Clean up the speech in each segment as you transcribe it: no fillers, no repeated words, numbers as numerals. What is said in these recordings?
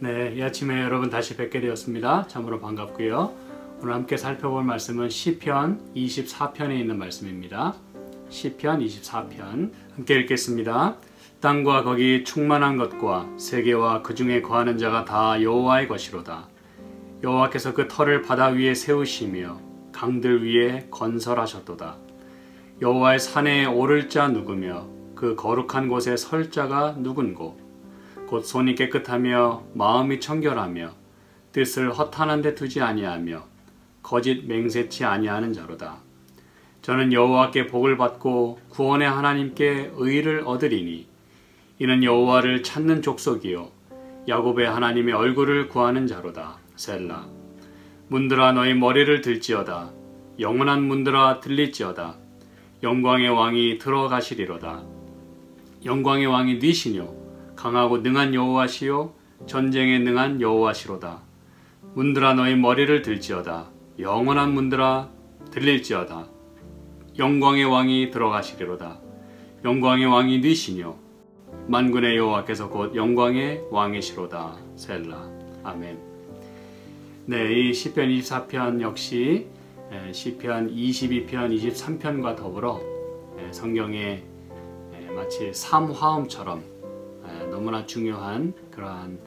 네, 이 아침에 여러분 다시 뵙게 되었습니다. 참으로 반갑고요. 오늘 함께 살펴볼 말씀은 시편 24편에 있는 말씀입니다. 시편 24편 함께 읽겠습니다. 땅과 거기 충만한 것과 세계와 그 중에 거하는 자가 다 여호와의 것이로다. 여호와께서 그 터를 바다 위에 세우시며 강들 위에 건설하셨도다. 여호와의 산에 오를 자 누구며 그 거룩한 곳에 설 자가 누군고. 곧 손이 깨끗하며 마음이 청결하며 뜻을 허탄한 데 두지 아니하며 거짓 맹세치 아니하는 자로다. 저는 여호와께 복을 받고 구원의 하나님께 의를 얻으리니 이는 여호와를 찾는 족속이요 야곱의 하나님의 얼굴을 구하는 자로다. 셀라. 문들아 너희 머리를 들지어다. 영원한 문들아 들릴지어다. 영광의 왕이 들어가시리로다. 영광의 왕이 니시뇨 강하고 능한 여호와시요 전쟁에 능한 여호와시로다. 문들아 너희 머리를 들지어다. 영원한 문들아 들릴지어다. 영광의 왕이 들어가시리로다. 영광의 왕이 니시뇨 만군의 여호와께서 곧 영광의 왕이시로다. 셀라. 아멘. 네, 이 시편 24편 역시 시편 22편, 23편과 더불어 성경의 마치 삼화음처럼 너무나 중요한 그러한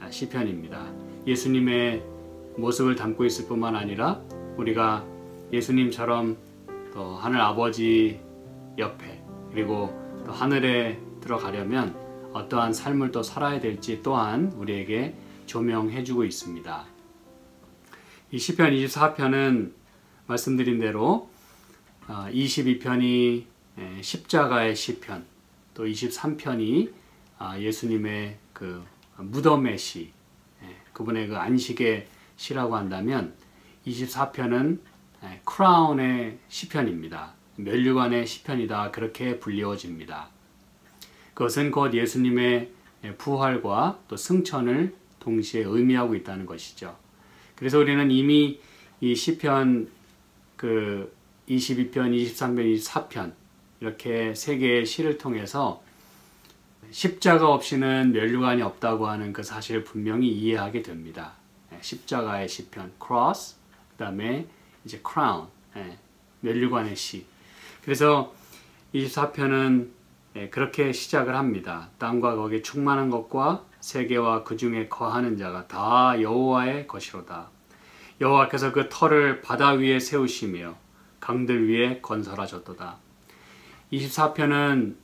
시편입니다. 예수님의 모습을 담고 있을 뿐만 아니라 우리가 예수님처럼 또 하늘 아버지 옆에 그리고 또 하늘에 들어가려면 어떠한 삶을 또 살아야 될지 또한 우리에게 조명해 주고 있습니다. 이 시편 24편은 말씀드린 대로 22편이 십자가의 시편, 또 23편이 예수님의 그 무덤의 시, 그분의 그 안식의 시라고 한다면 24편은 크라운의 시편입니다. 면류관의 시편이다. 그렇게 불리워집니다. 그것은 곧 예수님의 부활과 또 승천을 동시에 의미하고 있다는 것이죠. 그래서 우리는 이미 이 시편 그 22편, 23편, 24편 이렇게 세 개의 시를 통해서 십자가 없이는 면류관이 없다고 하는 그 사실을 분명히 이해하게 됩니다. 십자가의 시편, cross, 그 다음에 이제 crown, 면류관의 시. 그래서 24편은 그렇게 시작을 합니다. 땅과 거기에 충만한 것과 세계와 그 중에 거하는 자가 다 여호와의 것이로다. 여호와께서 그 터를 바다 위에 세우시며 강들 위에 건설하셨도다. 24편은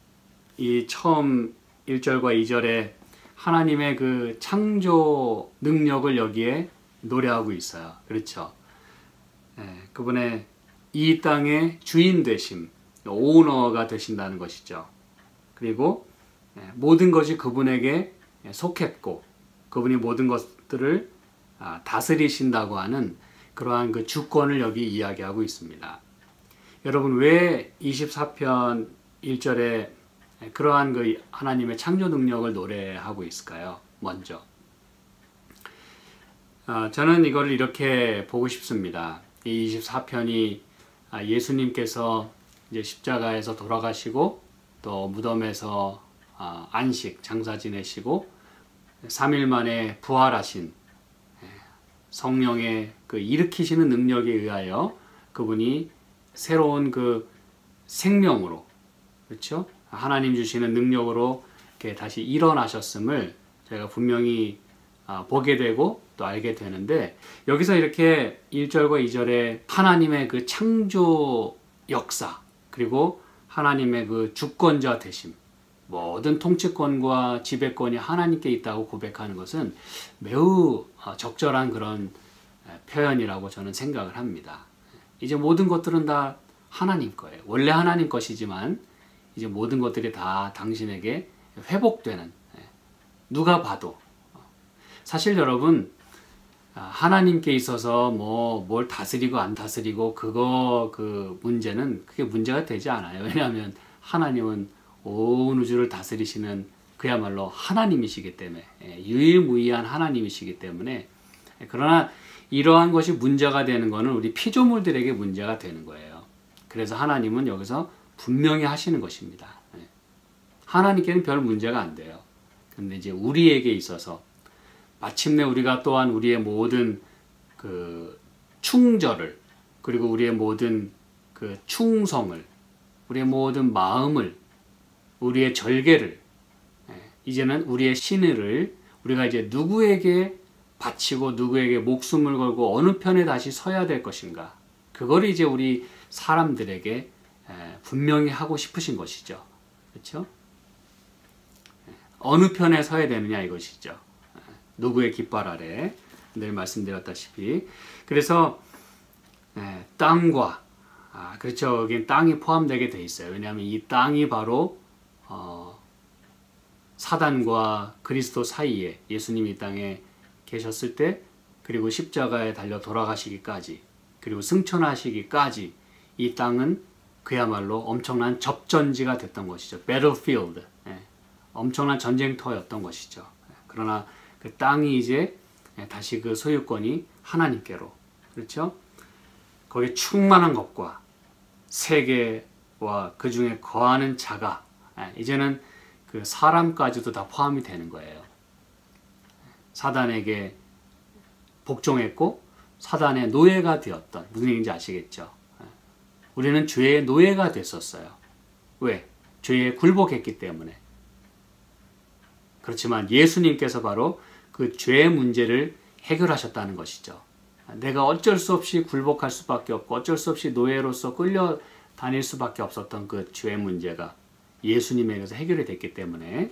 이 처음 1절과 2절에 하나님의 그 창조 능력을 여기에 노래하고 있어요. 그렇죠? 그분의 이 땅의 주인 되심, 오너가 되신다는 것이죠. 그리고 모든 것이 그분에게 속했고 그분이 모든 것들을 다스리신다고 하는 그러한 그 주권을 여기 이야기하고 있습니다. 여러분, 왜 24편 1절에 그러한 그 하나님의 창조 능력을 노래하고 있을까요? 먼저 저는 이걸 이렇게 보고 싶습니다. 이 24편이 예수님께서 이제 십자가에서 돌아가시고 또 무덤에서 안식 장사 지내시고 3일 만에 부활하신 성령의 그 일으키시는 능력에 의하여 그분이 새로운 그 생명으로, 그렇죠? 하나님 주시는 능력으로 이렇게 다시 일어나셨음을 저희가 분명히 보게 되고 또 알게 되는데, 여기서 이렇게 1절과 2절에 하나님의 그 창조 역사 그리고 하나님의 그 주권자 되심, 모든 통치권과 지배권이 하나님께 있다고 고백하는 것은 매우 적절한 그런 표현이라고 저는 생각을 합니다. 이제 모든 것들은 다 하나님 거예요. 원래 하나님 것이지만 이제 모든 것들이 다 당신에게 회복되는, 누가 봐도. 사실 여러분, 하나님께 있어서 뭐 뭘 다스리고 안 다스리고 그 문제는 그게 문제가 되지 않아요. 왜냐하면 하나님은 온 우주를 다스리시는 그야말로 하나님이시기 때문에, 유일무이한 하나님이시기 때문에. 그러나 이러한 것이 문제가 되는 것은 우리 피조물들에게 문제가 되는 거예요. 그래서 하나님은 여기서 분명히 하시는 것입니다. 하나님께는 별 문제가 안 돼요. 근데 이제 우리에게 있어서 마침내 우리가 또한 우리의 모든 그 충절을, 그리고 우리의 모든 그 충성을, 우리의 모든 마음을, 우리의 절개를, 이제는 우리의 신의를 우리가 이제 누구에게 바치고 누구에게 목숨을 걸고 어느 편에 다시 서야 될 것인가, 그걸 이제 우리 사람들에게 분명히 하고 싶으신 것이죠. 그렇죠? 어느 편에 서야 되느냐 이것이죠. 누구의 깃발 아래, 늘 말씀드렸다시피. 그래서 땅과, 그렇죠, 여기 땅이 포함되게 돼 있어요. 왜냐하면 이 땅이 바로 사단과 그리스도 사이에, 예수님이 이 땅에 계셨을 때, 그리고 십자가에 달려 돌아가시기까지, 그리고 승천하시기까지 이 땅은 그야말로 엄청난 접전지가 됐던 것이죠. battlefield, 엄청난 전쟁터였던 것이죠. 그러나 그 땅이 이제 다시 그 소유권이 하나님께로, 그렇죠? 거기에 충만한 것과 세계와 그 중에 거하는 자가, 이제는 그 사람까지도 다 포함이 되는 거예요. 사단에게 복종했고 사단의 노예가 되었던, 무슨 얘기인지 아시겠죠? 우리는 죄의 노예가 됐었어요. 왜? 죄에 굴복했기 때문에. 그렇지만 예수님께서 바로 그 죄의 문제를 해결하셨다는 것이죠. 내가 어쩔 수 없이 굴복할 수밖에 없고 어쩔 수 없이 노예로서 끌려다닐 수밖에 없었던 그 죄의 문제가 예수님에게서 해결이 됐기 때문에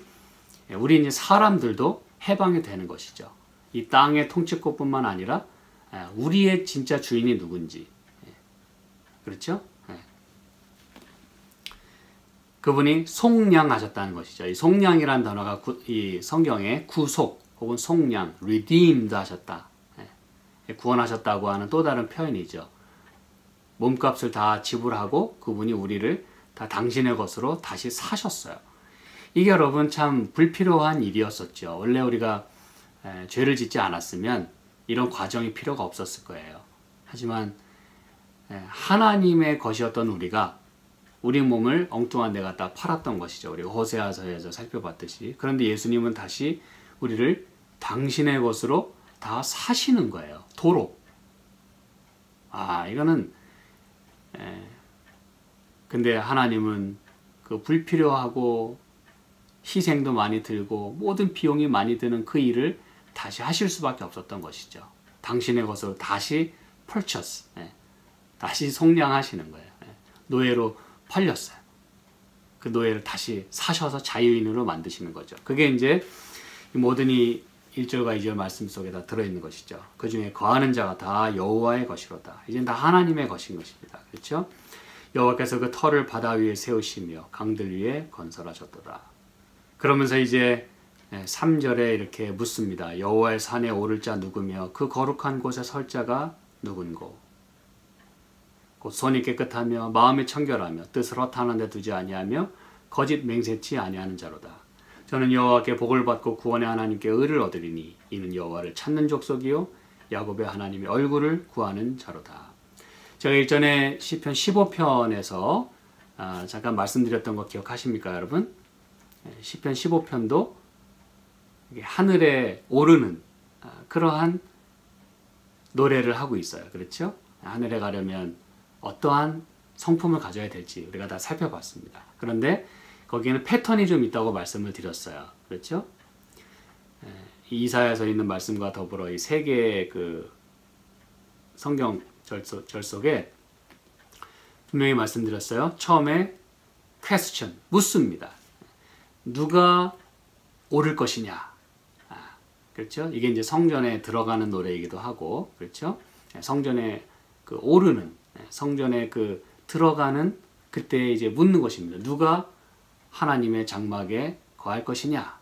우리 이제 사람들도 해방이 되는 것이죠. 이 땅의 통치권뿐만 아니라 우리의 진짜 주인이 누군지, 그렇죠? 그분이 속량하셨다는 것이죠. 이 속량이라는 단어가 이 성경에 구속 혹은 속량, redeemed 하셨다, 구원하셨다고 하는 또 다른 표현이죠. 몸값을 다 지불하고 그분이 우리를 다 당신의 것으로 다시 사셨어요. 이게 여러분 참 불필요한 일이었었죠. 원래 우리가 죄를 짓지 않았으면 이런 과정이 필요가 없었을 거예요. 하지만 하나님의 것이었던 우리가 우리 몸을 엉뚱한 데 갖다 팔았던 것이죠. 우리 호세아서에서 살펴봤듯이. 그런데 예수님은 다시 우리를 당신의 것으로 다 사시는 거예요. 도로. 이거는 근데 하나님은 그 불필요하고 희생도 많이 들고 모든 비용이 많이 드는 그 일을 다시 하실 수밖에 없었던 것이죠. 당신의 것으로 다시 purchase, 다시 속량하시는 거예요. 노예로 팔렸어요. 그 노예를 다시 사셔서 자유인으로 만드시는 거죠. 그게 이제 모든 이 1절과 2절 말씀 속에 다 들어있는 것이죠. 그 중에 거하는 자가 다 여호와의 것이로다. 이젠 다 하나님의 것인 것입니다. 그렇죠? 여호와께서 그 터를 바다 위에 세우시며 강들 위에 건설하셨도다. 그러면서 이제 3절에 이렇게 묻습니다. 여호와의 산에 오를 자 누구며 그 거룩한 곳에 설 자가 누군고? 곧 손이 깨끗하며 마음이 청결하며 뜻을 허탄한 데 두지 아니하며 거짓 맹세치 아니하는 자로다. 저는 여호와께 복을 받고 구원의 하나님께 의를 얻으리니 이는 여호와를 찾는 족속이요 야곱의 하나님의 얼굴을 구하는 자로다. 제가 일전에 시편 15편에서 잠깐 말씀드렸던 거 기억하십니까, 여러분? 시편 15편도 하늘에 오르는 그러한 노래를 하고 있어요. 그렇죠? 하늘에 가려면 어떠한 성품을 가져야 될지 우리가 다 살펴봤습니다. 그런데 거기에는 패턴이 좀 있다고 말씀을 드렸어요. 그렇죠? 이사야서 있는 말씀과 더불어 이 세 개의 그 성경 절 속에 분명히 말씀드렸어요. 처음에 question, 묻습니다. 누가 오를 것이냐? 그렇죠? 이게 이제 성전에 들어가는 노래이기도 하고, 그렇죠? 성전에 그 오르는, 성전에 그 들어가는 그때 이제 묻는 것입니다. 누가 하나님의 장막에 거할 것이냐?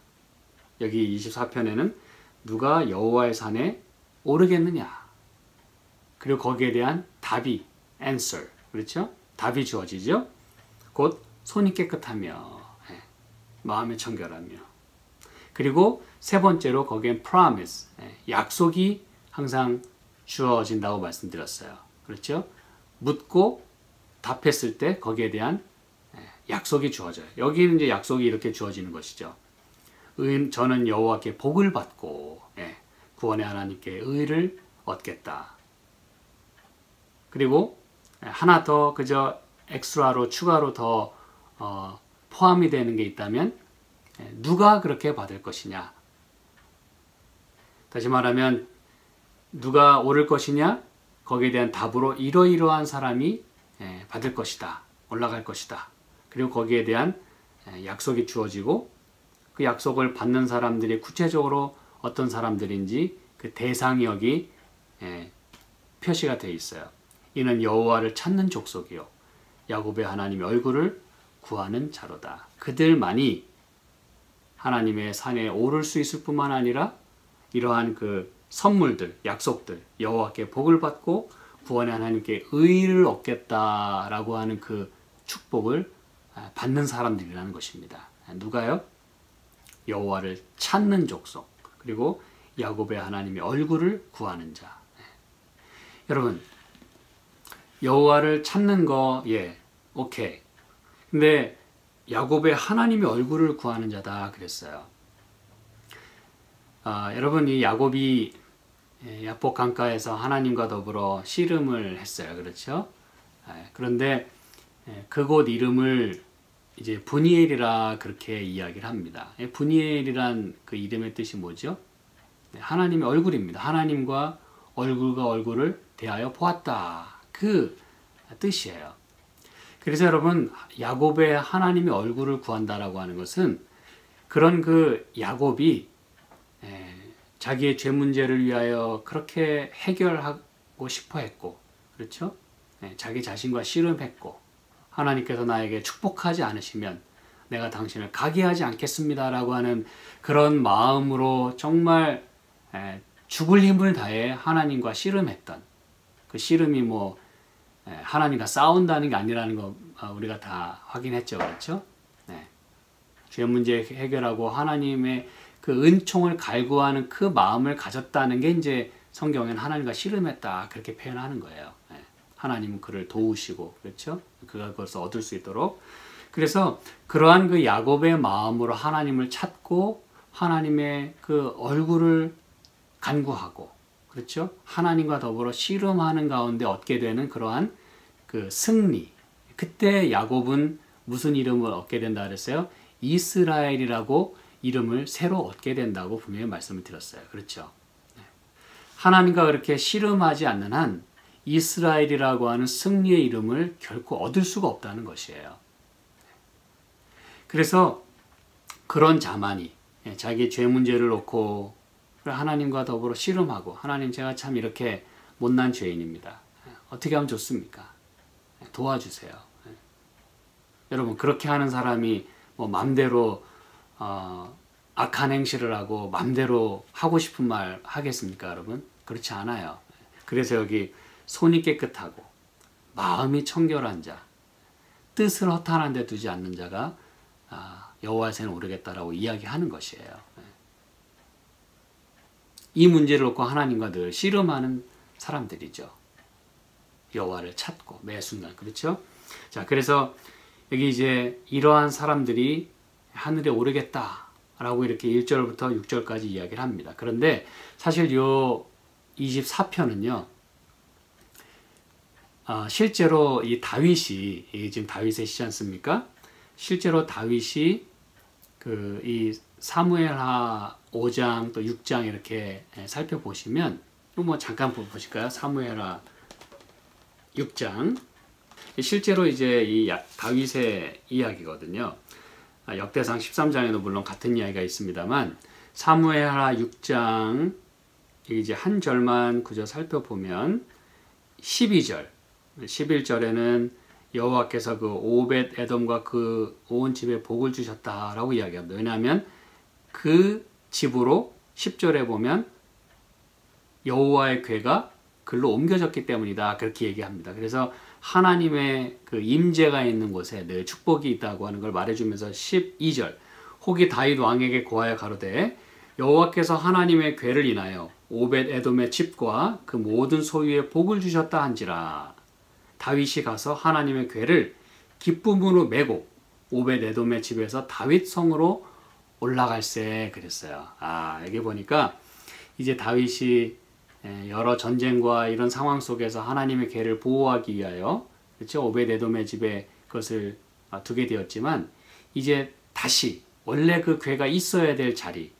여기 24편에는 누가 여호와의 산에 오르겠느냐? 그리고 거기에 대한 답이 answer, 그렇죠? 답이 주어지죠. 곧 손이 깨끗하며 마음이 청결하며, 그리고 세 번째로 거기엔 promise, 약속이 항상 주어진다고 말씀드렸어요. 그렇죠? 묻고 답했을 때 거기에 대한 약속이 주어져요. 여기는 이제 약속이 이렇게 주어지는 것이죠. 저는 여호와께 복을 받고, 구원의 하나님께 의를 얻겠다. 그리고 하나 더 그저 엑스트라로 추가로 더 포함이 되는 게 있다면 누가 그렇게 받을 것이냐. 다시 말하면 누가 오를 것이냐? 거기에 대한 답으로 이러이러한 사람이 받을 것이다. 올라갈 것이다. 그리고 거기에 대한 약속이 주어지고 그 약속을 받는 사람들이 구체적으로 어떤 사람들인지 그 대상이 여기 표시가 되어 있어요. 이는 여호와를 찾는 족속이요 야곱의 하나님의 얼굴을 구하는 자로다. 그들만이 하나님의 산에 오를 수 있을 뿐만 아니라 이러한 그 선물들, 약속들, 여호와께 복을 받고 구원의 하나님께 의를 얻겠다라고 하는 그 축복을 받는 사람들이라는 것입니다. 누가요? 여호와를 찾는 족속, 그리고 야곱의 하나님의 얼굴을 구하는 자. 여러분, 여호와를 찾는 거, 오케이. 근데 야곱의 하나님의 얼굴을 구하는 자다 그랬어요. 여러분, 이 야곱이 야복 강가에서 하나님과 더불어 씨름을 했어요. 그렇죠? 그런데 그곳 이름을 이제 브니엘이라 그렇게 이야기를 합니다. 브니엘이란 그 이름의 뜻이 뭐죠? 하나님의 얼굴입니다. 하나님과 얼굴과 얼굴을 대하여 보았다. 그 뜻이에요. 그래서 여러분, 야곱의 하나님의 얼굴을 구한다라고 하는 것은 그런 그 야곱이 자기의 죄 문제를 위하여 그렇게 해결하고 싶어 했고, 그렇죠? 자기 자신과 씨름했고, 하나님께서 나에게 축복하지 않으시면 내가 당신을 가게 하지 않겠습니다라고 하는 그런 마음으로 정말 죽을 힘을 다해 하나님과 씨름했던 그 씨름이 뭐 하나님과 싸운다는 게 아니라는 거 우리가 다 확인했죠. 그렇죠? 죄 문제 해결하고 하나님의 그 은총을 갈구하는 그 마음을 가졌다는 게 이제 성경에는 하나님과 씨름했다 그렇게 표현하는 거예요. 하나님은 그를 도우시고, 그렇죠? 그가 그것을 얻을 수 있도록. 그래서 그러한 그 야곱의 마음으로 하나님을 찾고 하나님의 그 얼굴을 간구하고, 그렇죠? 하나님과 더불어 씨름하는 가운데 얻게 되는 그러한 그 승리. 그때 야곱은 무슨 이름을 얻게 된다 그랬어요? 이스라엘이라고 이름을 새로 얻게 된다고 분명히 말씀을 드렸어요. 그렇죠? 하나님과 그렇게 씨름하지 않는 한 이스라엘이라고 하는 승리의 이름을 결코 얻을 수가 없다는 것이에요. 그래서 그런 자만이 자기 죄 문제를 놓고 하나님과 더불어 씨름하고, 하나님, 제가 참 이렇게 못난 죄인입니다. 어떻게 하면 좋습니까? 도와주세요. 여러분, 그렇게 하는 사람이 뭐 맘대로 악한 행실을 하고 맘대로 하고 싶은 말 하겠습니까, 여러분? 그렇지 않아요. 그래서 여기 손이 깨끗하고 마음이 청결한 자, 뜻을 허탄한 데 두지 않는 자가 여호와의 산에 오르겠다라고 이야기하는 것이에요. 이 문제를 놓고 하나님과 늘 씨름하는 사람들이죠. 여호와를 찾고 매 순간, 그렇죠? 자, 그래서 여기 이제 이러한 사람들이 하늘에 오르겠다라고 이렇게 1절부터 6절까지 이야기를 합니다. 그런데 사실 요 24편은요, 실제로 이 다윗이, 지금 다윗의 시지 않습니까? 실제로 다윗이 이 사무엘하 5장 또 6장 이렇게 살펴보시면, 뭐 잠깐 보실까요? 사무엘하 6장. 실제로 이제 이 다윗의 이야기거든요. 역대상 13장에도 물론 같은 이야기가 있습니다만, 사무엘하 6장 이제 한 절만 그저 살펴보면 12절, 11절에는 여호와께서 그 오벳 에돔과 그 온 집에 복을 주셨다라고 이야기합니다. 왜냐하면 그 집으로 10절에 보면 여호와의 궤가 글로 옮겨졌기 때문이다, 그렇게 얘기합니다. 그래서 하나님의 그 임재가 있는 곳에 늘 축복이 있다고 하는 걸 말해주면서 12절, 혹이 다윗 왕에게 고하여 가로되 여호와께서 하나님의 궤를 인하여 오벳 에돔의 집과 그 모든 소유에 복을 주셨다 한지라. 다윗이 가서 하나님의 궤를 기쁨으로 메고 오벳 에돔의 집에서 다윗 성으로 올라갈세, 그랬어요. 여기 보니까 이제 다윗이 여러 전쟁과 이런 상황 속에서 하나님의 궤를 보호하기 위하여 그렇죠? 오벳에돔의 집에 그것을 두게 되었지만 이제 다시 원래 그 궤가 있어야 될 자리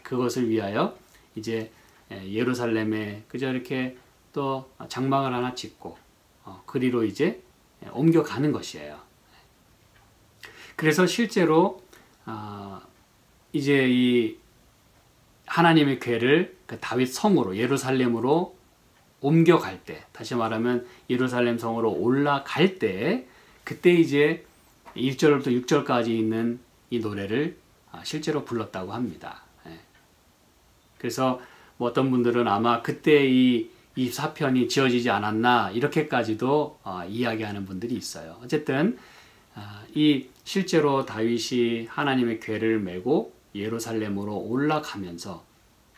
그것을 위하여 이제 예루살렘에 그저 이렇게 또 장막을 하나 짓고 그리로 이제 옮겨가는 것이에요. 그래서 실제로 이제 이 하나님의 궤를 그 다윗 성으로 예루살렘으로 옮겨갈 때, 다시 말하면 예루살렘 성으로 올라갈 때, 그때 이제 1절부터 6절까지 있는 이 노래를 실제로 불렀다고 합니다. 그래서 뭐 어떤 분들은 아마 그때 이 24편이 지어지지 않았나 이렇게까지도 이야기하는 분들이 있어요. 어쨌든 이 실제로 다윗이 하나님의 궤를 메고 예루살렘으로 올라가면서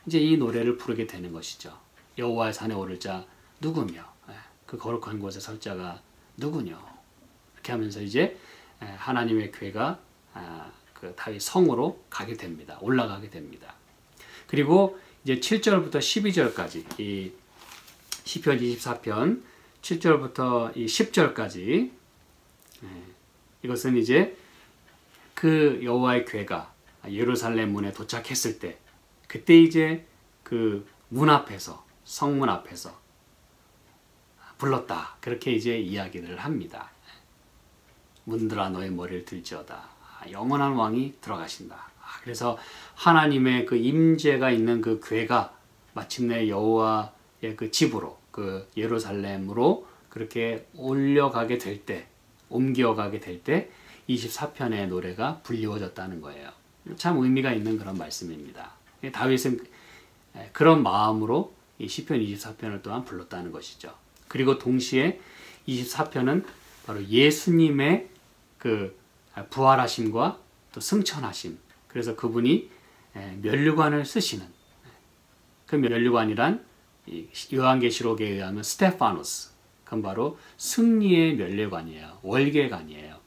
이제 이 노래를 부르게 되는 것이죠. 여호와의 산에 오를 자 누구며 그 거룩한 곳에 설 자가 누구뇨. 이렇게 하면서 이제 하나님의 궤가 그 다윗 성으로 가게 됩니다. 올라가게 됩니다. 그리고 이제 7절부터 12절까지 이 시편 24편 7절부터 이 10절까지 이것은 이제 그 여호와의 궤가 예루살렘 문에 도착했을 때 그때 이제 그 문 앞에서 성문 앞에서 불렀다. 그렇게 이제 이야기를 합니다. 문들아 너의 머리를 들지어다. 영원한 왕이 들어가신다. 그래서 하나님의 그 임재가 있는 그 궤가 마침내 여호와의 그 집으로 그 예루살렘으로 그렇게 올려가게 될 때, 옮겨가게 될 때 24편의 노래가 불리워졌다는 거예요. 참 의미가 있는 그런 말씀입니다. 다윗은 그런 마음으로 이 시편 24편을 또한 불렀다는 것이죠. 그리고 동시에 24편은 바로 예수님의 그 부활하심과 또 승천하심, 그래서 그분이 면류관을 쓰시는 그 면류관이란 요한계시록에 의하면 스테파노스, 그건 바로 승리의 면류관이에요. 월계관이에요.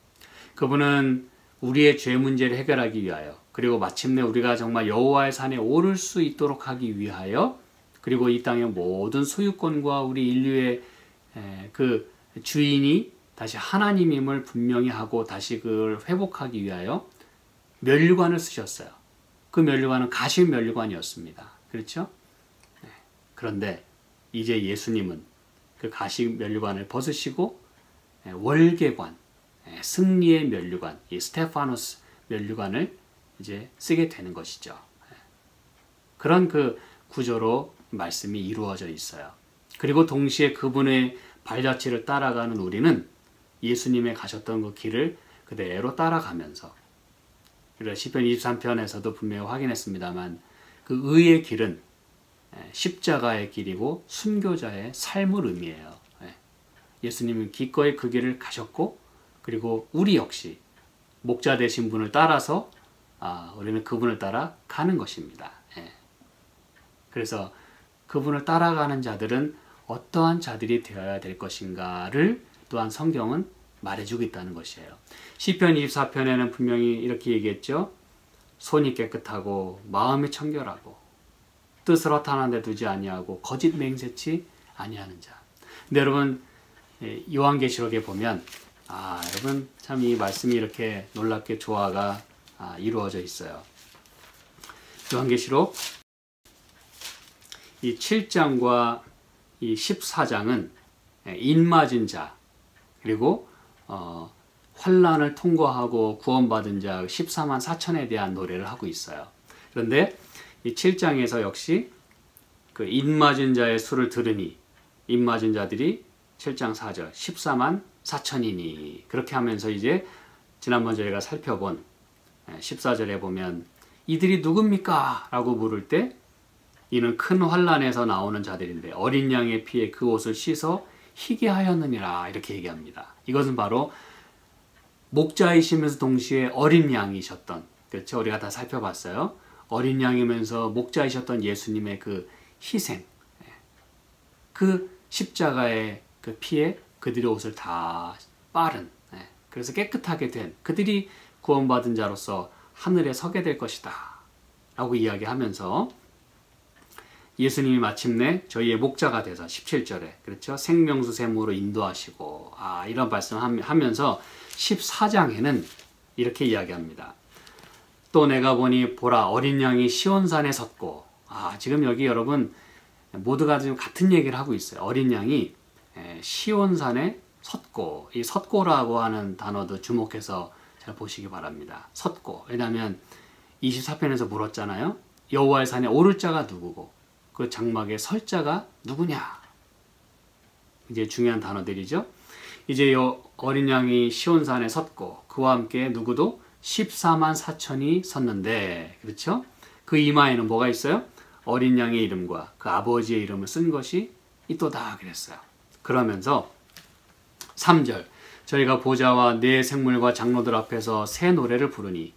그분은 우리의 죄 문제를 해결하기 위하여, 그리고 마침내 우리가 정말 여호와의 산에 오를 수 있도록 하기 위하여, 그리고 이 땅의 모든 소유권과 우리 인류의 그 주인이 다시 하나님임을 분명히 하고 다시 그걸 회복하기 위하여 면류관을 쓰셨어요. 그 면류관은 가시 면류관이었습니다. 그렇죠? 그런데 이제 예수님은 그 가시 면류관을 벗으시고 월계관, 승리의 면류관, 이 스테파노스 면류관을 이제 쓰게 되는 것이죠. 그런 그 구조로 말씀이 이루어져 있어요. 그리고 동시에 그분의 발자취를 따라가는 우리는 예수님의 가셨던 그 길을 그대로 따라가면서, 그래서 시편 23편에서도 분명히 확인했습니다만 그 의의 길은 십자가의 길이고 순교자의 삶을 의미해요. 예수님은 기꺼이 그 길을 가셨고, 그리고 우리 역시 목자 되신 분을 따라서 우리는 그분을 따라 가는 것입니다. 그래서 그분을 따라가는 자들은 어떠한 자들이 되어야 될 것인가를 또한 성경은 말해주고 있다는 것이에요. 시편 24편에는 분명히 이렇게 얘기했죠. 손이 깨끗하고 마음이 청결하고 뜻을 허탄한 데 두지 아니하고 거짓 맹세치 아니하는 자. 근데 여러분 요한계시록에 보면 여러분 참 이 말씀이 이렇게 놀랍게 조화가 이루어져 있어요. 요한계시록 이 7장과 이 14장은 인맞은 자, 그리고 환난을 통과하고 구원받은 자 14만 4천에 대한 노래를 하고 있어요. 그런데 이 7장에서 역시 그 인맞은 자의 수를 들으니 인맞은 자들이 7장 4절 14만 4천이니, 그렇게 하면서 이제 지난번 저희가 살펴본 14절에 보면 이들이 누굽니까? 라고 물을 때 이는 큰 환난에서 나오는 자들인데 어린 양의 피에 그 옷을 씻어 희게 하였느니라, 이렇게 얘기합니다. 이것은 바로 목자이시면서 동시에 어린 양이셨던, 그렇죠? 우리가 다 살펴봤어요. 어린 양이면서 목자이셨던 예수님의 그 희생, 그 십자가의 그 피에 그들의 옷을 다 빨은, 그래서 깨끗하게 된 그들이 구원받은 자로서 하늘에 서게 될 것이다 라고 이야기하면서 예수님이 마침내 저희의 목자가 돼서 17절에 그렇죠? 생명수 샘으로 인도하시고 이런 말씀하면서 14장에는 이렇게 이야기합니다. 또 내가 보니 보라 어린 양이 시온산에 섰고 지금 여기 여러분 모두가 지금 같은 얘기를 하고 있어요. 어린 양이 시온산에 섰고 이 섰고라고 하는 단어도 주목해서 잘 보시기 바랍니다. 섰고 왜냐하면 24편에서 물었잖아요. 여호와의 산에 오를 자가 누구고 그 장막에 설 자가 누구냐. 이제 중요한 단어들이죠. 이제 어린 양이 시온산에 섰고 그와 함께 누구도 14만 4천이 섰는데 그렇죠? 그 이마에는 뭐가 있어요? 어린 양의 이름과 그 아버지의 이름을 쓴 것이 있도다 그랬어요. 그러면서 3절 저희가 보좌와 네 생물과 장로들 앞에서 새 노래를 부르니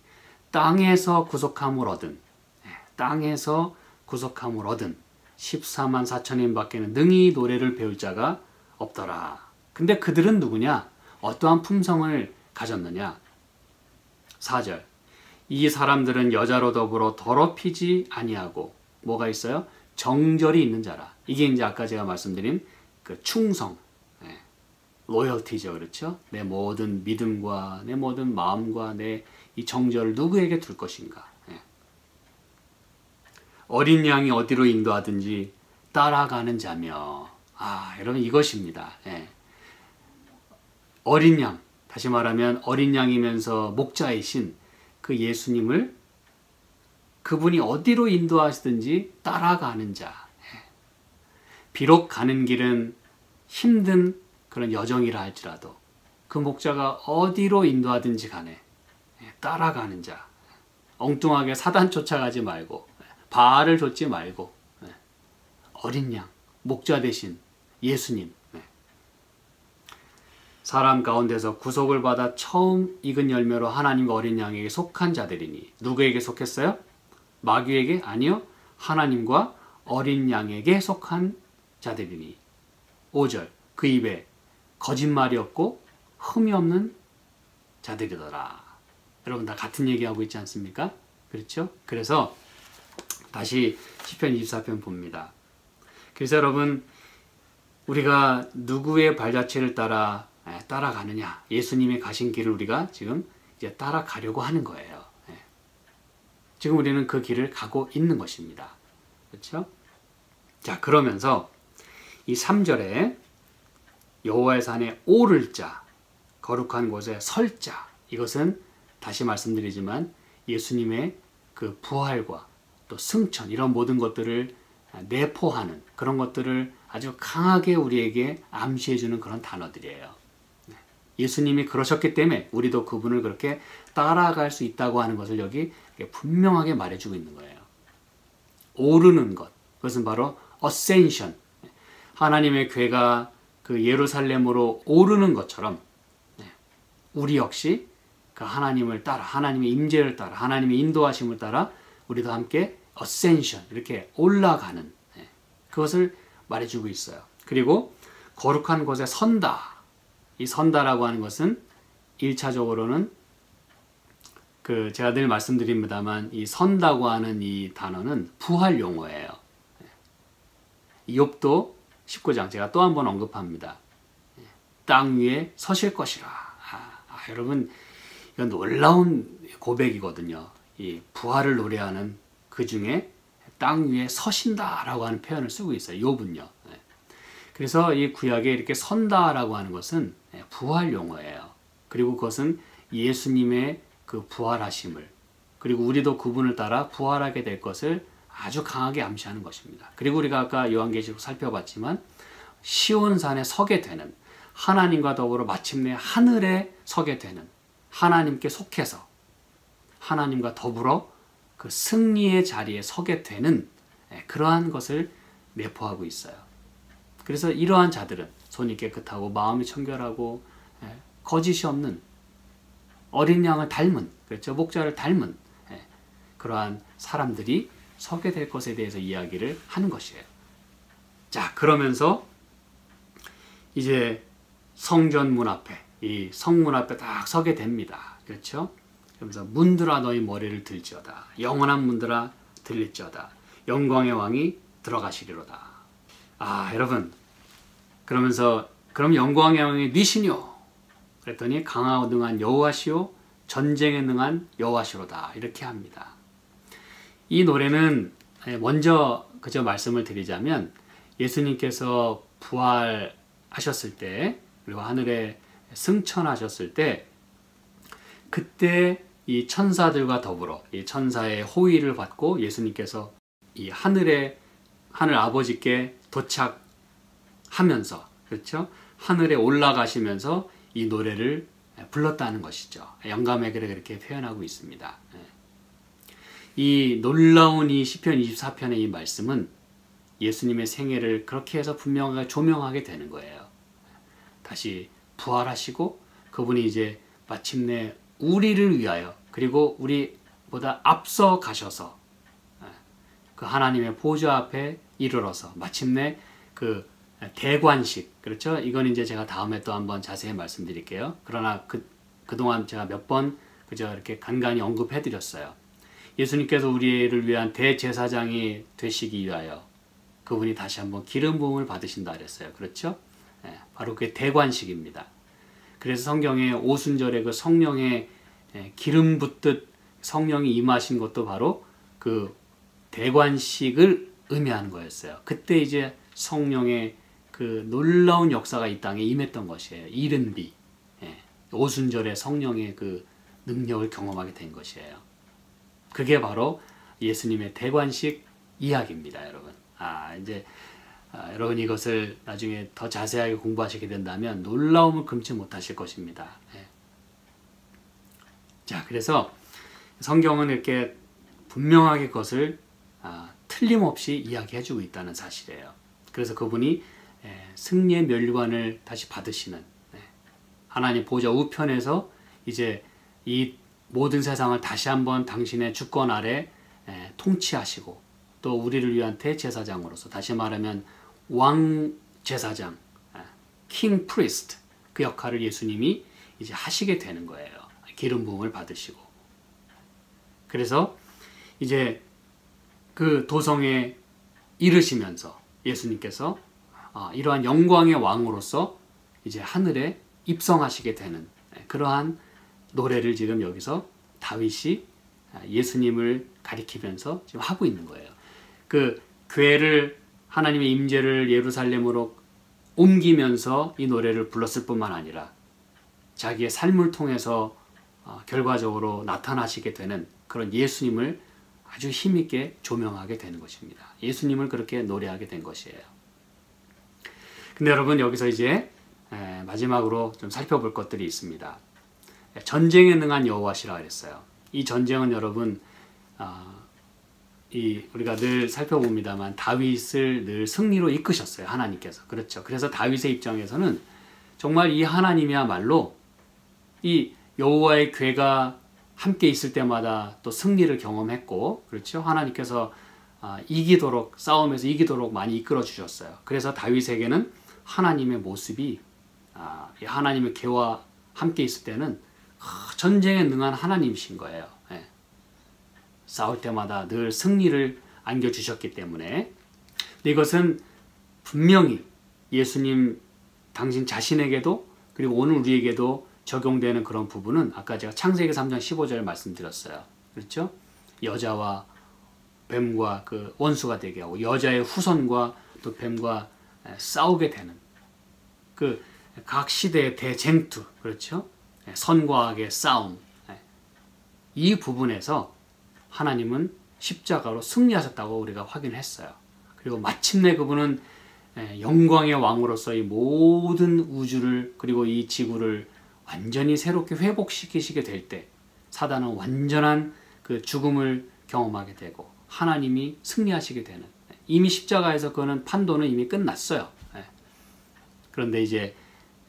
땅에서 구속함을 얻은 14만 4천인 밖에는 능히 노래를 배울 자가 없더라. 근데 그들은 누구냐? 어떠한 품성을 가졌느냐? 4절 이 사람들은 여자로 더불어 더럽히지 아니하고 뭐가 있어요? 정절이 있는 자라. 이게 이제 아까 제가 말씀드린 그 충성, 로열티죠, 그렇죠? 내 모든 믿음과 내 모든 마음과 내 이 정절을 누구에게 둘 것인가? 어린 양이 어디로 인도하든지 따라가는 자며, 여러분 이것입니다. 어린 양, 다시 말하면 어린 양이면서 목자이신 그 예수님을 그분이 어디로 인도하시든지 따라가는 자. 비록 가는 길은 힘든 그런 여정이라 할지라도 그 목자가 어디로 인도하든지 간에 따라가는 자. 엉뚱하게 사단 쫓아가지 말고 바알을 좇지 말고 어린 양, 목자 대신 예수님. 사람 가운데서 구속을 받아 처음 익은 열매로 하나님과 어린 양에게 속한 자들이니 누구에게 속했어요? 마귀에게? 아니요. 하나님과 어린 양에게 속한 자들이니 5절 그 입에 거짓말이 없고 흠이 없는 자들이더라. 여러분 다 같은 얘기하고 있지 않습니까? 그렇죠? 그래서 다시 시편 24편 봅니다. 그래서 여러분 우리가 누구의 발자취를 따라가느냐, 예수님이 가신 길을 우리가 지금 이제 따라가려고 하는 거예요. 지금 우리는 그 길을 가고 있는 것입니다. 그렇죠? 자, 그러면서 이 3절에 여호와의 산에 오를 자, 거룩한 곳에 설 자, 이것은 다시 말씀드리지만 예수님의 그 부활과 또 승천 이런 모든 것들을 내포하는 그런 것들을 아주 강하게 우리에게 암시해주는 그런 단어들이에요. 예수님이 그러셨기 때문에 우리도 그분을 그렇게 따라갈 수 있다고 하는 것을 여기 분명하게 말해주고 있는 거예요. 오르는 것, 그것은 바로 ascension. 하나님의 궤가 그 예루살렘으로 오르는 것처럼 우리 역시 그 하나님을 따라, 하나님의 임재를 따라, 하나님의 인도하심을 따라 우리도 함께 ascension, 이렇게 올라가는 그것을 말해주고 있어요. 그리고 거룩한 곳에 선다. 이 선다라고 하는 것은 1차적으로는 그 제가 늘 말씀드립니다만 이 선다고 하는 이 단어는 부활 용어예요. 욥도 19장 제가 또 한 번 언급합니다. 땅 위에 서실 것이라. 여러분 이건 놀라운 고백이거든요. 이 부활을 노래하는 그 중에 땅 위에 서신다라고 하는 표현을 쓰고 있어요. 욥은요. 그래서 이 구약에 이렇게 선다라고 하는 것은 부활 용어예요. 그리고 그것은 예수님의 그 부활하심을, 그리고 우리도 그분을 따라 부활하게 될 것을 아주 강하게 암시하는 것입니다. 그리고 우리가 아까 요한계시록 살펴봤지만 시온산에 서게 되는, 하나님과 더불어 마침내 하늘에 서게 되는, 하나님께 속해서 하나님과 더불어 그 승리의 자리에 서게 되는 그러한 것을 내포하고 있어요. 그래서 이러한 자들은 손이 깨끗하고 마음이 청결하고 거짓이 없는 어린 양을 닮은, 그렇죠? 목자를 닮은 그러한 사람들이 서게 될 것에 대해서 이야기를 하는 것이에요. 자, 그러면서 이제 성전 문 앞에, 이 성문 앞에 딱 서게 됩니다. 그렇죠? 그러면서 문들아 너희 머리를 들지어다. 영원한 문들아 들릴지어다. 영광의 왕이 들어가시리로다. 여러분, 그러면서 그럼 영광의 왕이 니시뇨? 그랬더니 강하고 능한 여호와시요 전쟁에 능한 여호와시로다. 이렇게 합니다. 이 노래는 먼저 그저 말씀을 드리자면 예수님께서 부활하셨을 때 그리고 하늘에 승천하셨을 때 그때 이 천사들과 더불어 이 천사의 호의를 받고 예수님께서 이 하늘 아버지께 도착하면서 그렇죠? 하늘에 올라가시면서 이 노래를 불렀다는 것이죠. 영감의 글에 그렇게 표현하고 있습니다. 이 놀라운 이 시편 24편의 이 말씀은 예수님의 생애를 그렇게 해서 분명하게 조명하게 되는 거예요. 다시 부활하시고 그분이 이제 마침내 우리를 위하여 그리고 우리보다 앞서 가셔서 그 하나님의 보좌 앞에 이르러서 마침내 그 대관식, 그렇죠? 이건 이제 제가 다음에 또 한번 자세히 말씀드릴게요. 그러나 그동안 제가 몇 번 그저 이렇게 간간히 언급해 드렸어요. 예수님께서 우리를 위한 대제사장이 되시기 위하여 그분이 다시 한번 기름 부음을 받으신다 그랬어요. 그렇죠? 바로 그게 대관식입니다. 그래서 성경에 오순절에 그 성령의 기름 붓듯 성령이 임하신 것도 바로 그 대관식을 의미하는 거였어요. 그때 이제 성령의 그 놀라운 역사가 이 땅에 임했던 것이에요. 이른 비. 오순절에 성령의 그 능력을 경험하게 된 것이에요. 그게 바로 예수님의 대관식 이야기입니다, 여러분. 여러분 이것을 나중에 더 자세하게 공부하시게 된다면 놀라움을 금치 못하실 것입니다. 자, 그래서 성경은 이렇게 분명하게 그것을 틀림없이 이야기해주고 있다는 사실이에요. 그래서 그분이 승리의 멸관을 다시 받으시는 하나님 보좌 우편에서 이제 이 모든 세상을 다시 한번 당신의 주권 아래 통치하시고 또 우리를 위한 대제사장으로서 다시 말하면 왕제사장, king priest 그 역할을 예수님이 이제 하시게 되는 거예요. 기름 부음을 받으시고. 그래서 이제 그 도성에 이르시면서 예수님께서 이러한 영광의 왕으로서 이제 하늘에 입성하시게 되는 그러한 노래를 지금 여기서 다윗이 예수님을 가리키면서 지금 하고 있는 거예요. 그 교회를 하나님의 임재를 예루살렘으로 옮기면서 이 노래를 불렀을 뿐만 아니라 자기의 삶을 통해서 결과적으로 나타나시게 되는 그런 예수님을 아주 힘있게 조명하게 되는 것입니다. 예수님을 그렇게 노래하게 된 것이에요. 근데 여러분 여기서 이제 마지막으로 좀 살펴볼 것들이 있습니다. 전쟁에 능한 여호와시라 그랬어요. 이 전쟁은 여러분 우리가 늘 살펴봅니다만 다윗을 늘 승리로 이끄셨어요. 하나님께서. 그렇죠. 그래서 다윗의 입장에서는 정말 이 하나님이야말로 이 여호와의 궤가 함께 있을 때마다 또 승리를 경험했고, 그렇죠. 하나님께서 싸움에서 이기도록 많이 이끌어 주셨어요. 그래서 다윗에게는 하나님의 모습이 하나님의 궤와 함께 있을 때는 전쟁에 능한 하나님이신 거예요. 싸울 때마다 늘 승리를 안겨주셨기 때문에. 근데 이것은 분명히 예수님 당신 자신에게도 그리고 오늘 우리에게도 적용되는 그런 부분은 아까 제가 창세기 3장 15절 말씀드렸어요. 그렇죠? 여자와 뱀과 그 원수가 되게 하고 여자의 후손과 또 뱀과 싸우게 되는 그 각 시대의 대쟁투, 그렇죠? 선과 악의 싸움. 이 부분에서 하나님은 십자가로 승리하셨다고 우리가 확인했어요. 그리고 마침내 그분은 영광의 왕으로서 이 모든 우주를 그리고 이 지구를 완전히 새롭게 회복시키시게 될 때 사단은 완전한 그 죽음을 경험하게 되고 하나님이 승리하시게 되는, 이미 십자가에서 그거는 판도는 이미 끝났어요. 그런데 이제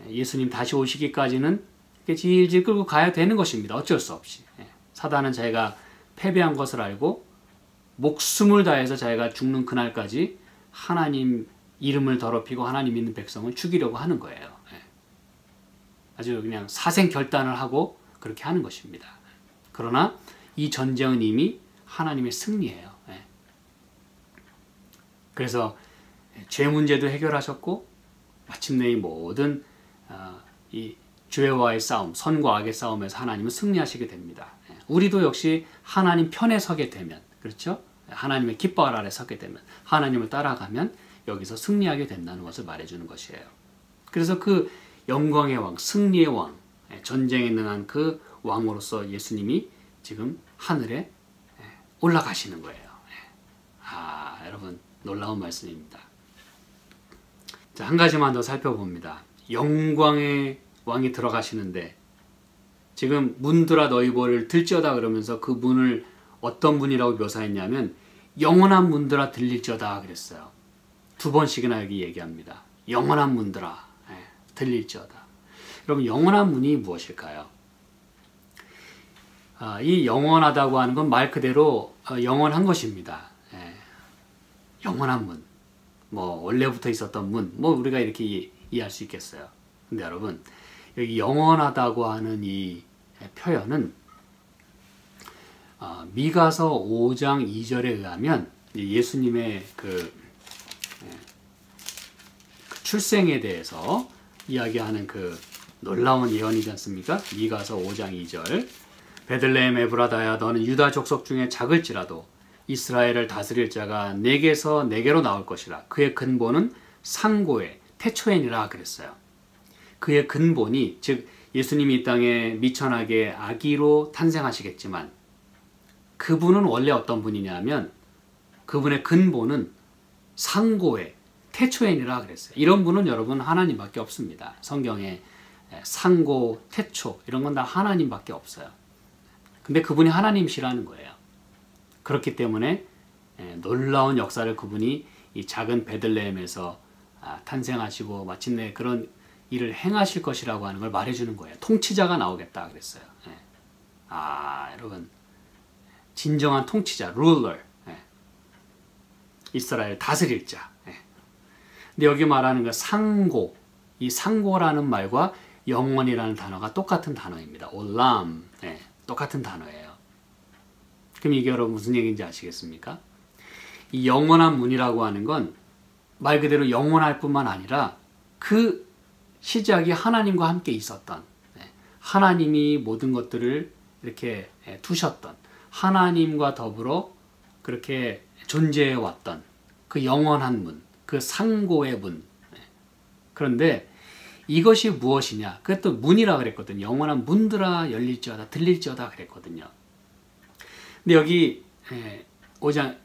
예수님 다시 오시기까지는 질질 끌고 가야 되는 것입니다. 어쩔 수 없이. 사단은 자기가 패배한 것을 알고 목숨을 다해서 자기가 죽는 그날까지 하나님 이름을 더럽히고 하나님 믿는 백성을 죽이려고 하는 거예요. 아주 그냥 사생결단을 하고 그렇게 하는 것입니다. 그러나 이 전쟁은 이미 하나님의 승리예요. 그래서 죄 문제도 해결하셨고 마침내 이 모든 이 죄와의 싸움, 선과 악의 싸움에서 하나님은 승리하시게 됩니다. 우리도 역시 하나님 편에 서게 되면, 그렇죠? 하나님의 깃발 아래 서게 되면, 하나님을 따라가면 여기서 승리하게 된다는 것을 말해주는 것이에요. 그래서 그 영광의 왕, 승리의 왕, 전쟁에 능한 그 왕으로서 예수님이 지금 하늘에 올라가시는 거예요. 여러분 놀라운 말씀입니다. 자, 한 가지만 더 살펴봅니다. 영광의 왕이 들어가시는데 지금 문들아 너희 볼을 들지어다 그러면서 그 문을 어떤 문이라고 묘사했냐면 영원한 문들아 들릴지어다 그랬어요. 두 번씩이나 여기 얘기합니다. 영원한 문들아 들릴지어다. 여러분 영원한 문이 무엇일까요? 이 영원하다고 하는 건 말 그대로 영원한 것입니다. 영원한 문, 뭐 원래부터 있었던 문, 뭐 우리가 이렇게 이해할 수 있겠어요. 근데 여러분 여기 영원하다고 하는 이 표현은 미가서 5장 2절에 의하면 예수님의 그 출생에 대해서 이야기하는 그 놀라운 예언이지 않습니까? 미가서 5장 2절 베들레헴 에브라다야 너는 유다 족속 중에 작을지라도 이스라엘을 다스릴 자가 내게서 내게로 나올 것이라. 그의 근본은 상고의 태초엔이라 그랬어요. 그의 근본이 즉 예수님이 이 땅에 미천하게 아기로 탄생하시겠지만 그분은 원래 어떤 분이냐면 그분의 근본은 상고의 태초엔이라 그랬어요. 이런 분은 여러분 하나님밖에 없습니다. 성경에 상고, 태초 이런 건 다 하나님밖에 없어요. 근데 그분이 하나님이시라는 거예요. 그렇기 때문에 놀라운 역사를 그분이 이 작은 베들레헴에서 탄생하시고 마침내 그런 일을 행하실 것이라고 하는 걸 말해주는 거예요. 통치자가 나오겠다 그랬어요. 여러분 진정한 통치자, ruler, 이스라엘 다스릴 자. 근데 여기 말하는 거 상고, 이 상고라는 말과 영원이라는 단어가 똑같은 단어입니다. 올람, 똑같은 단어예요. 그럼 이게 여러분 무슨 얘기인지 아시겠습니까? 이 영원한 문이라고 하는 건 말 그대로 영원할 뿐만 아니라 그 시작이 하나님과 함께 있었던, 하나님이 모든 것들을 이렇게 두셨던, 하나님과 더불어 그렇게 존재해 왔던 그 영원한 문, 그 상고의 문. 그런데 이것이 무엇이냐? 그것도 문이라 그랬거든요. 영원한 문들아 열릴지어다 들릴지어다 그랬거든요. 근데 여기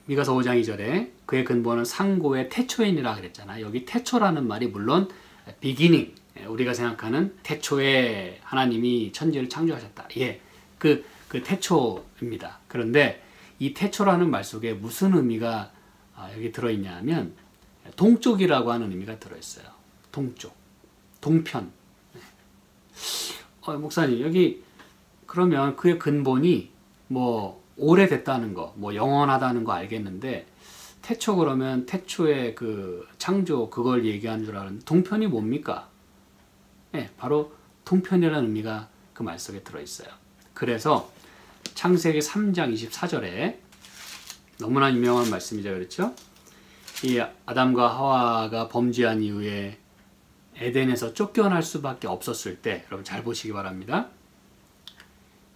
미가서 5장 2절에 그의 근본은 상고의 태초인이라 그랬잖아요. 여기 태초라는 말이 물론 beginning, 우리가 생각하는 태초에 하나님이 천지를 창조하셨다. 그 태초입니다. 그런데 이 태초라는 말 속에 무슨 의미가 여기 들어있냐 하면 동쪽이라고 하는 의미가 들어있어요. 동쪽, 동편. 목사님 여기 그러면 그의 근본이 뭐 오래됐다는 거, 뭐 영원하다는 거 알겠는데 태초 그러면 태초의 그 창조 그걸 얘기하는 줄 알았는데 동편이 뭡니까? 바로 동편이라는 의미가 그 말 속에 들어있어요. 그래서 창세기 3장 24절에 너무나 유명한 말씀이죠. 그렇죠? 이 아담과 하와가 범죄한 이후에 에덴에서 쫓겨날 수밖에 없었을 때 여러분 잘 보시기 바랍니다.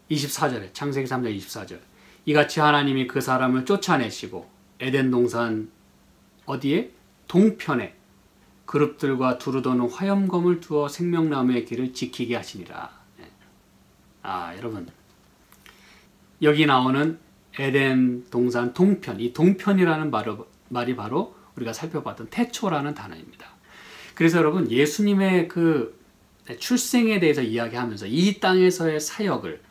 24절에 창세기 3장 24절 이같이 하나님이 그 사람을 쫓아내시고 에덴 동산 어디에? 동편에 그룹들과 두루도는 화염검을 두어 생명나무의 길을 지키게 하시니라. 여러분 여기 나오는 에덴 동산 동편, 이 동편이라는 말이 바로 우리가 살펴봤던 태초라는 단어입니다. 그래서 여러분 예수님의 그 출생에 대해서 이야기하면서 이 땅에서의 사역을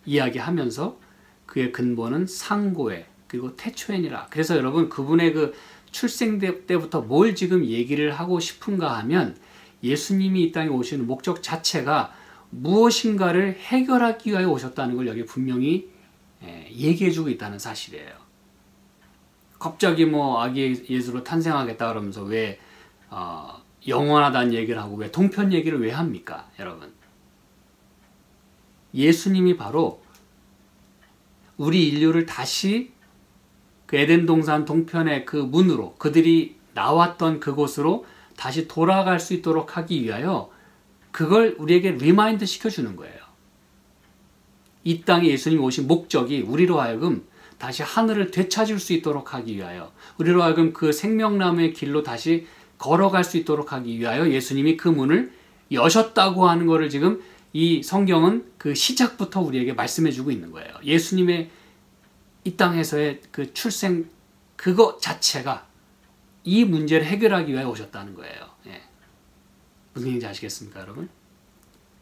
이야기하면서 그의 근본은 상고에 그리고 태초엔이라. 그래서 여러분 그분의 그 출생 때부터 뭘 지금 얘기를 하고 싶은가 하면 예수님이 이 땅에 오시는 목적 자체가 무엇인가를 해결하기 위하여 오셨다는 걸 여기 분명히 얘기해주고 있다는 사실이에요. 갑자기 뭐 아기 예수로 탄생하겠다 그러면서 왜 영원하다는 얘기를 하고 왜 동편 얘기를 왜 합니까? 여러분 예수님이 바로 우리 인류를 다시 그 에덴 동산 동편의 그 문으로 그들이 나왔던 그곳으로 다시 돌아갈 수 있도록 하기 위하여 그걸 우리에게 리마인드 시켜주는 거예요. 이 땅에 예수님이 오신 목적이 우리로 하여금 다시 하늘을 되찾을 수 있도록 하기 위하여, 우리로 하여금 그 생명나무의 길로 다시 걸어갈 수 있도록 하기 위하여 예수님이 그 문을 여셨다고 하는 것을 지금 이 성경은 그 시작부터 우리에게 말씀해주고 있는 거예요. 예수님의 이 땅에서의 그 출생 그거 자체가 이 문제를 해결하기 위해 오셨다는 거예요. 예. 무슨 얘기인지 아시겠습니까, 여러분?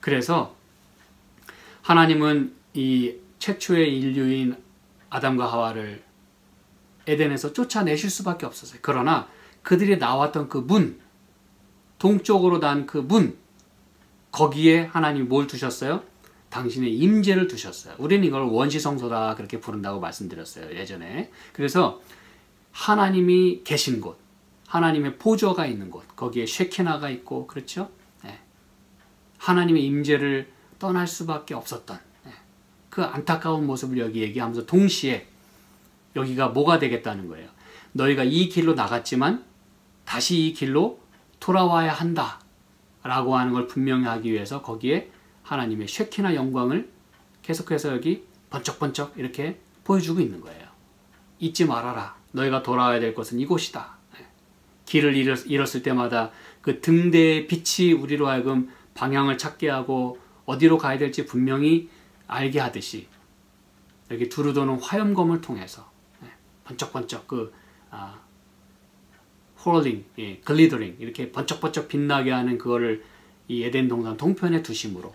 그래서 하나님은 이 최초의 인류인 아담과 하와를 에덴에서 쫓아내실 수밖에 없었어요. 그러나 그들이 나왔던 그 문, 동쪽으로 난 그 문, 거기에 하나님이 뭘 두셨어요? 당신의 임재를 두셨어요. 우리는 이걸 원시성소다 그렇게 부른다고 말씀드렸어요, 예전에. 그래서 하나님이 계신 곳, 하나님의 보좌가 있는 곳, 거기에 쉐키나가 있고, 그렇죠? 네. 하나님의 임재를 떠날 수밖에 없었던 그 안타까운 모습을 여기 얘기하면서 동시에 여기가 뭐가 되겠다는 거예요. 너희가 이 길로 나갔지만 다시 이 길로 돌아와야 한다 라고 하는 걸 분명히 하기 위해서 거기에 하나님의 쉐키나 영광을 계속해서 여기 번쩍번쩍 이렇게 보여주고 있는 거예요. 잊지 말아라. 너희가 돌아와야 될 것은 이곳이다. 길을 잃었을 때마다 그 등대의 빛이 우리로 하여금 방향을 찾게 하고 어디로 가야 될지 분명히 알게 하듯이 여기 두루도는 화염검을 통해서 번쩍번쩍 홀링, 글리더링 이렇게 번쩍번쩍 빛나게 하는 그거를 이 에덴 동산 동편에 두심으로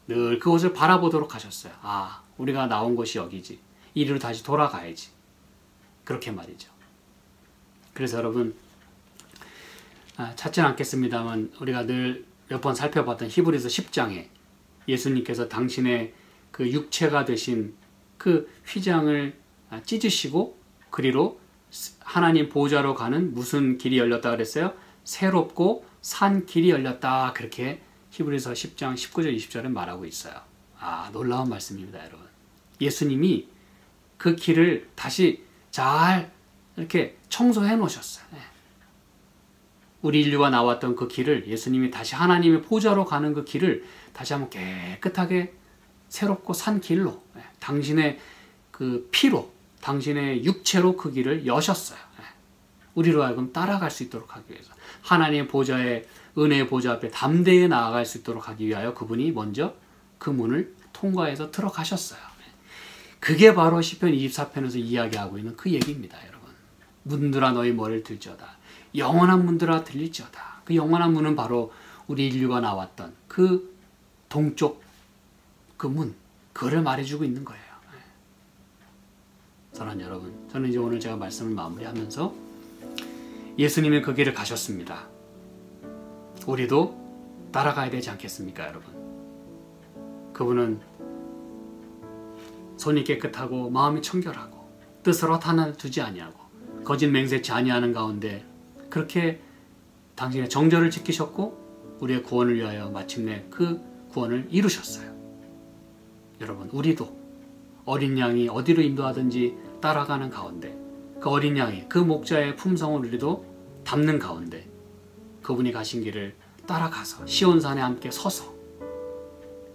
늘 그곳을 바라보도록 하셨어요. 아, 우리가 나온 곳이 여기지. 이리로 다시 돌아가야지. 그렇게 말이죠. 그래서 여러분 찾지는 않겠습니다만 우리가 늘 몇 번 살펴봤던 히브리서 10장에 예수님께서 당신의 그 육체가 되신 그 휘장을 찢으시고 그리로 하나님 보좌로 가는 무슨 길이 열렸다 그랬어요? 새롭고 산 길이 열렸다. 그렇게 히브리서 10장 19절 20절에 말하고 있어요. 아, 놀라운 말씀입니다, 여러분. 예수님이 그 길을 다시 잘 이렇게 청소해 놓으셨어요. 우리 인류가 나왔던 그 길을 예수님이 다시 하나님의 보좌로 가는 그 길을 다시 한번 깨끗하게 새롭고 산 길로 당신의 그 피로 당신의 육체로 그 길을 여셨어요. 우리로 하여금 따라갈 수 있도록 하기 위해서 하나님의 보좌에 은혜의 보좌 앞에 담대히 나아갈 수 있도록 하기 위하여 그분이 먼저 그 문을 통과해서 들어가셨어요. 그게 바로 시편 24편에서 이야기하고 있는 그 얘기입니다, 여러분. 문들아 너희 머리를 들지어다. 영원한 문들아 들릴지어다. 그 영원한 문은 바로 우리 인류가 나왔던 그 동쪽 그 문, 그거를 말해주고 있는 거예요. 사랑하는 여러분, 저는 이제 오늘 제가 말씀을 마무리하면서 예수님의 그 길을 가셨습니다. 우리도 따라가야 되지 않겠습니까, 여러분? 그분은 손이 깨끗하고 마음이 청결하고 뜻을 하나 두지 아니하고 거짓 맹세치 아니하는 가운데 그렇게 당신의 정절을 지키셨고 우리의 구원을 위하여 마침내 그 구원을 이루셨어요. 여러분, 우리도 어린 양이 어디로 인도하든지 따라가는 가운데 그 어린 양이 그 목자의 품성을 우리도 담는 가운데 그분이 가신 길을 따라가서 시온산에 함께 서서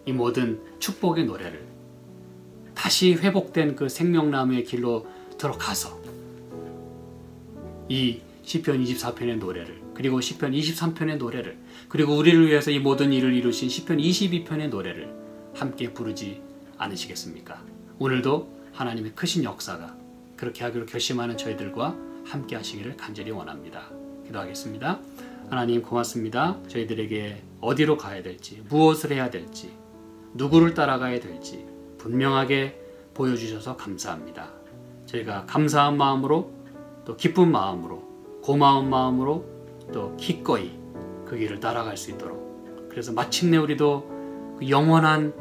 이 모든 축복의 노래를 다시 회복된 그 생명나무의 길로 들어가서 이 시편 24편의 노래를 그리고 시편 23편의 노래를 그리고 우리를 위해서 이 모든 일을 이루신 시편 22편의 노래를 함께 부르지 않으시겠습니까? 오늘도 하나님의 크신 역사가 그렇게 하기로 결심하는 저희들과 함께 하시기를 간절히 원합니다. 기도하겠습니다. 하나님 고맙습니다. 저희들에게 어디로 가야 될지, 무엇을 해야 될지, 누구를 따라가야 될지 분명하게 보여주셔서 감사합니다. 저희가 감사한 마음으로 또 기쁜 마음으로 고마운 마음으로 또 기꺼이 그 길을 따라갈 수 있도록 그래서 마침내 우리도 그 영원한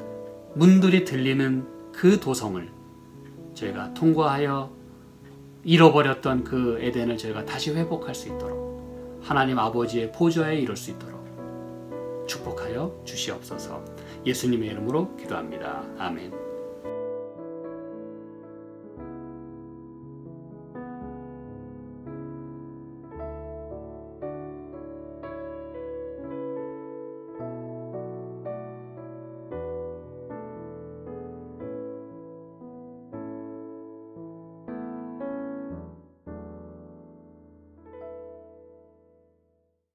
문들이 들리는 그 도성을 저희가 통과하여 잃어버렸던 그 에덴을 저희가 다시 회복할 수 있도록 하나님 아버지의 보좌에 이룰 수 있도록 축복하여 주시옵소서. 예수님의 이름으로 기도합니다. 아멘.